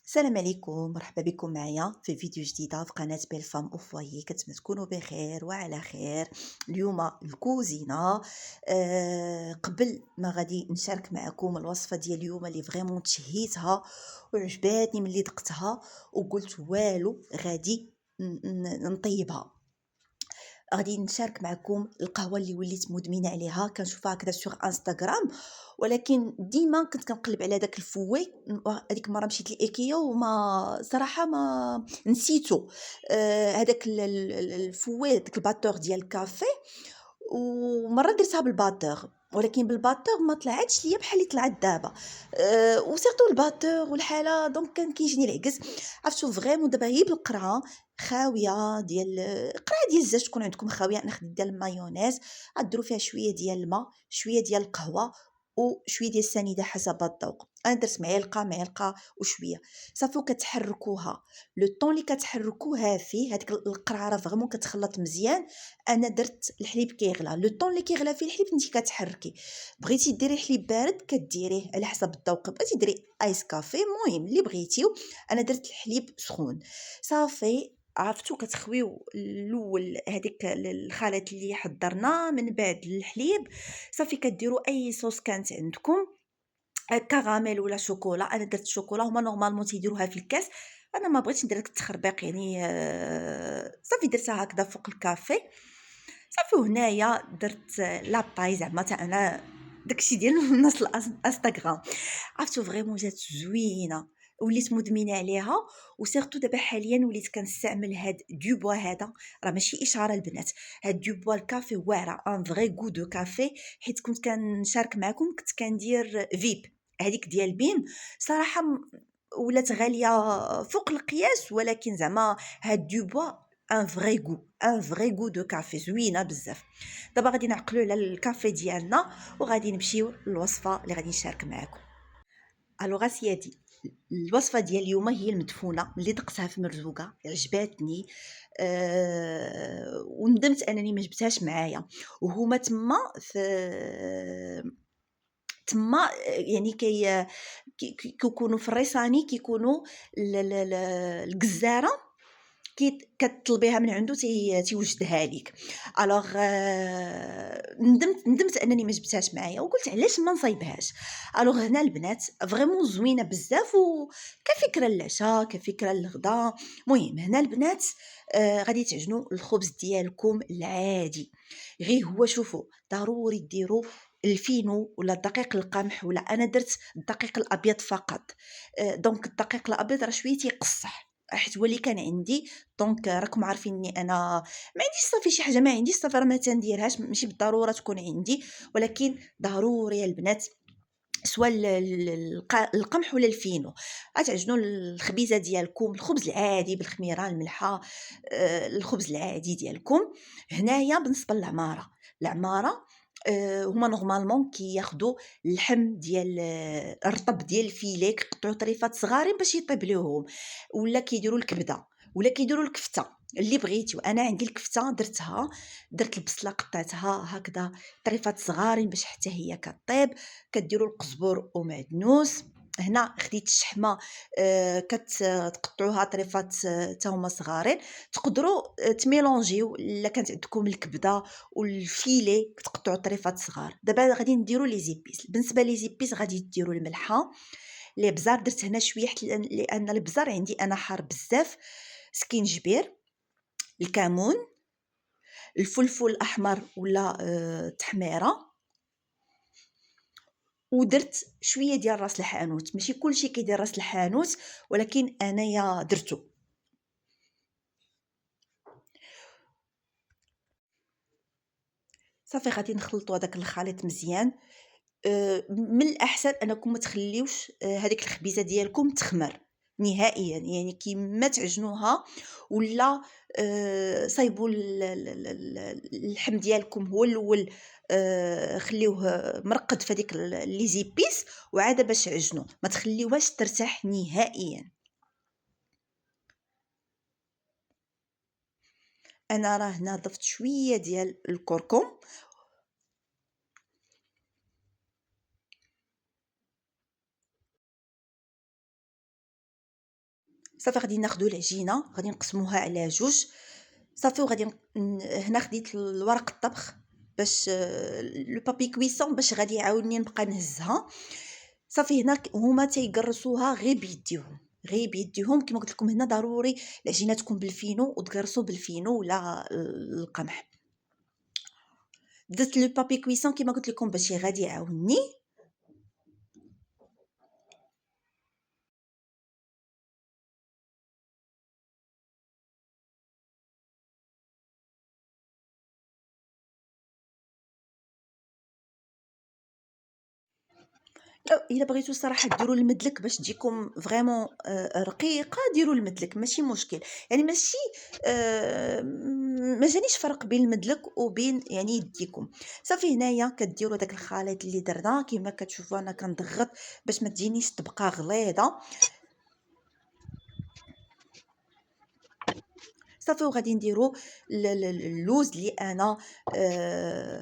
السلام عليكم، مرحبا بكم معايا في فيديو جديدة في قناة بيل فام او فوايي. كنتمنى تكونوا بخير وعلى خير. اليوم الكوزينة. قبل ما غادي نشارك معكم الوصفة ديال اليوم اللي فريمون تشهيتها وعجباتني ملي دقتها وقلت والو غادي نطيبها. غادي نشارك معكم القهوة اللي وليت مدمنة عليها، كنشوفها هكذا سوغ انستغرام، ولكن ديما كنت كنقلب على داك الفوي. هذيك المره مشيت لايكيا وما صراحه ما نسيتو. هذاك الفوي، داك الباتور ديال الكافي، ومره درتها بالباتور ولكن بالباتور ما طلعتش ليا بحال اللي طلعت دابا. وسيرتو الباتور والحاله دونك كان كيجيني العكس. عرفتو فريمون دابا هي بالقرعه خاويه ديال قرعه ديال الزاج تكون عندكم خاويه. انا خديت ديال المايونيز، غديروا فيها شويه ديال الماء، شويه ديال القهوه وشويه ديال السنيده حسب الذوق. انا درت معلقه وشويه صافي، وكتحركوها لو طون اللي كتحركوها فيه. هذيك القرعه راه فريمون كتخلط مزيان. انا درت الحليب كيغلى، لو طون اللي كيغلى فيه الحليب انت كتحركي. بغيتي ديري حليب بارد كديريه على حسب الذوق، بغيتي ديري ايس كافي، المهم اللي بغيتيو. انا درت الحليب سخون صافي. عرفتو كتخويو الاول هذيك الخليط اللي حضرنا، من بعد الحليب صافي كديروا اي صوص كانت عندكم، كراميل ولا شوكولا. انا درت شوكولا، هما نورمالمون تيديروها في الكاس، انا ما بغيتش ندير داك التخربيق يعني. صافي درتها هكذا فوق الكافي صافي. وهنايا درت لاباي زعما تا انا داكشي ديال الناس الانستغرام. عرفتو فريمون جات زوينه، وليت مدمنه عليها. وسيرتو دابا حاليا وليت كنستعمل هاد دوبوا هذا. راه ماشي اشاره البنات، هاد دوبوا الكافي واعره ان فري غو دو كافي. حيت كنت كنشارك معكم، كنت كندير فيب هذيك ديال بيم. صراحه ولات غاليه فوق القياس، ولكن زعما هاد دوبوا ان فري غو دو كافي زوينه بزاف. دابا غادي نعقلوا على الكافي ديالنا وغادي نمشيو للوصفه اللي غادي نشارك معكم. الوغ سيادي، الوصفه ديال اليوم هي المدفونه اللي دقتها في مرزوقه، عجباتني. وندمت انني ما جبتهاش معايا. وهما تما يعني كيكونوا في الريساني، كيكونوا الجزاره كتطلبيها من عنده تيوجدها لك. الوغ ندمت انني ما جبتهاش معايا، وقلت علاش ما نصايبهاش. الوغ هنا البنات فريمون زوينه بزاف، وكفكره للعشاء كفكره للغدا. المهم هنا البنات غادي تعجنوا الخبز ديالكم العادي. غير هو شوفوا ضروري ديروا الفينو ولا دقيق القمح، ولا انا درت الدقيق الابيض فقط. دونك الدقيق الابيض راه شويه تيقصح، حيت هو اللي كان عندي. دونك راكم عارفيني انا ما عنديش صافي شي حاجه ما عنديش صافي راه ما تنديرهاش، ماشي بالضروره تكون عندي، ولكن ضروري يا البنات سواء القمح ولا الفينو. غتعجنوا الخبيزه ديالكم، الخبز العادي بالخميره الملحه، الخبز العادي ديالكم. هنايا بالنسبه للعماره، هما نورمالمون كياخذوا اللحم ديال الرطب ديال الفيلي، كيقطعوا طريفات صغارين باش يطيب لهم، ولا كيديروا الكبده، ولا كيديروا الكفته اللي بغيتو. انا عندي الكفته درتها، درت البصله قطعتها هكذا طريفات صغارين باش حتى هي كطيب. كديروا القزبر ومعدنوس. هنا خديت الشحمه، كتقطعوها طريفات حتى هما صغارين. تقدروا تميلونجيو، الا كانت عندكم الكبده والفيلي كتقطعوا طريفات صغار. دابا غادي نديروا لي زيبيس. بالنسبه لي زيبيس غادي ديروا الملحه، لي بزار درت هنا شويه لان البزار عندي انا حار بزاف، سكينجبير، الكمون، الفلفل الاحمر ولا التحميره، ودرت شويه ديال راس الحانوت. ماشي كلشي كيدير راس الحانوت، ولكن انايا درتو. صافي غادي نخلطوا هذاك الخليط مزيان. من الاحسن انكم ما تخليوش هذيك الخبيزه ديالكم تخمر نهائيا، يعني كيما تعجنوها ولا صايبوا اللحم ديالكم هو الاول، خليوه مرقد في هذيك لي زيبيس، وعاد باش عجنوا ما تخليوهاش ترتاح نهائيا. انا راه هنا ضفت شويه ديال الكركم صافي غادي ناخدو العجينة غادي نقسموها على جوج صافي، وغادي هنا خديت الورق الطبخ باش لو بابي كويسون باش غادي يعاوني نبقى نهزها. صافي هنا هما تيقرصوها غير بيديهم كيما قلت لكم. هنا ضروري العجينه تكون بالفينو وتقرصوا بالفينو ولا القمح. درت لو بابي كويسون كيما قلت لكم باش غادي يعاوني. الا بغيتو الصراحه ديروا المدلك باش تجيكم فريمون رقيقه، ديروا المدلك ماشي مشكل. يعني ماشي ما جانيش فرق بين المدلك وبين يعني يديكم. صافي هنايا كديروا داك الخليط اللي درنا كيما كتشوفوا انا كنضغط باش ما تجينيش تبقى غليظه. صافي وغادي نديرو اللوز اللي انا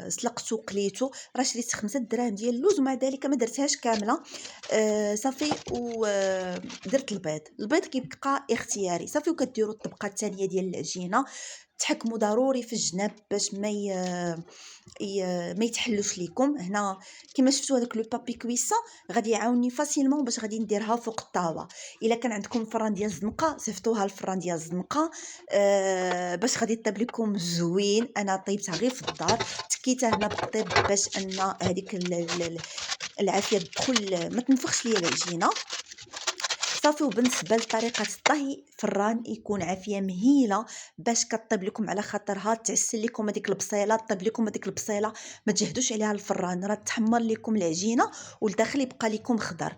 سلقته قليته. راه شريت 5 دراهم ديال اللوز ومع ذلك ما درتهاش كامله. صافي درت البيض كيبقى اختياري. صافي وكديروا الطبقه الثانيه ديال العجينه. تحكموا ضروري في الجناب باش ما يتحلوش ليكم. هنا كما شفتوا هذاك لو بابي كويسون غادي يعاوني فاسيلمون باش غادي نديرها فوق الطاوه. الا كان عندكم الفران ديال الزنقه صيفطوها الفران ديال الزنقه باش غادي طيب لكم زوين. انا طيبتها غير في الدار، تكيتها هنا بالطيب باش ان هذيك العافيه تدخل ما تنفخش ليا العجينه. صافي وبالنسبه لطريقه الطهي فران يكون عافيه مهيله باش كطيب لكم على خاطرها تعسل لكم هذيك البصيله. طيب لكم هذيك البصيله ما تجهدوش عليها الفران راه تحمر لكم العجينه والداخل يبقى لكم خضر.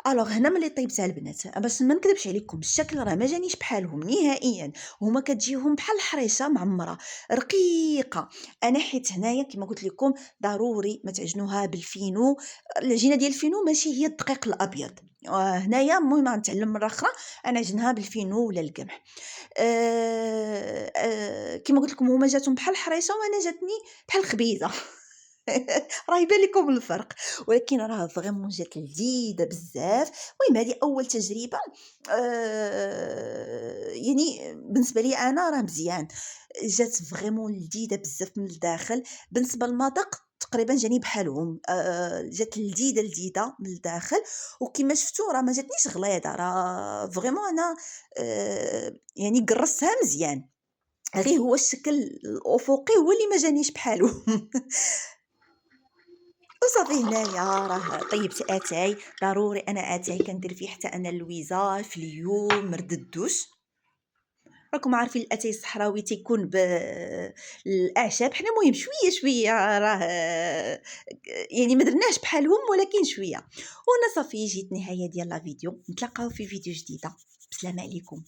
الوغ هنا ملي طيبتها البنات باش ما نكذبش عليكم الشكل راه ما جانيش بحالهم نهائيا. هما كتجيهم بحال الحريشه معمره رقيقه. انا حيت هنايا كما قلت لكم ضروري ما تعجنوها بالفينو. العجينه ديال الفينو ماشي هي الدقيق الابيض. هنايا المهم غنتعلم مره اخرى انا عجنها بالفينو ولا القمح. كما قلت لكم هما جاتهم بحال الحريشه وانا جاتني بحال الخبيزه. راه يبان لكم الفرق، ولكن راه فريمون جات لذيذه بزاف. المهم هذه اول تجربه. يعني بالنسبه لي انا راه مزيان، جات فريمون لذيذه بزاف من الداخل. بالنسبه للمذاق تقريبا جاني بحالهم. جات لذيذه من الداخل. وكما شفتوا راه ما جاتنيش غليظه، راه فريمون انا يعني قرصتها مزيان. غير هو الشكل الافقي هو اللي ما جانيش بحالو. وصافي هنايا راه طيبت اتاي. ضروري انا اتاي كندير فيه حتى انا اللويزه في اليوم مرد الدوش. راكم عارفين الاتاي الصحراوي تيكون بالاعشاب. حنا المهم شويه شويه راه يعني ما درناش بحالهم ولكن شويه. وانا صافي جيت نهايه ديال لا فيديو. نتلاقاو في فيديو جديده. بسلام عليكم.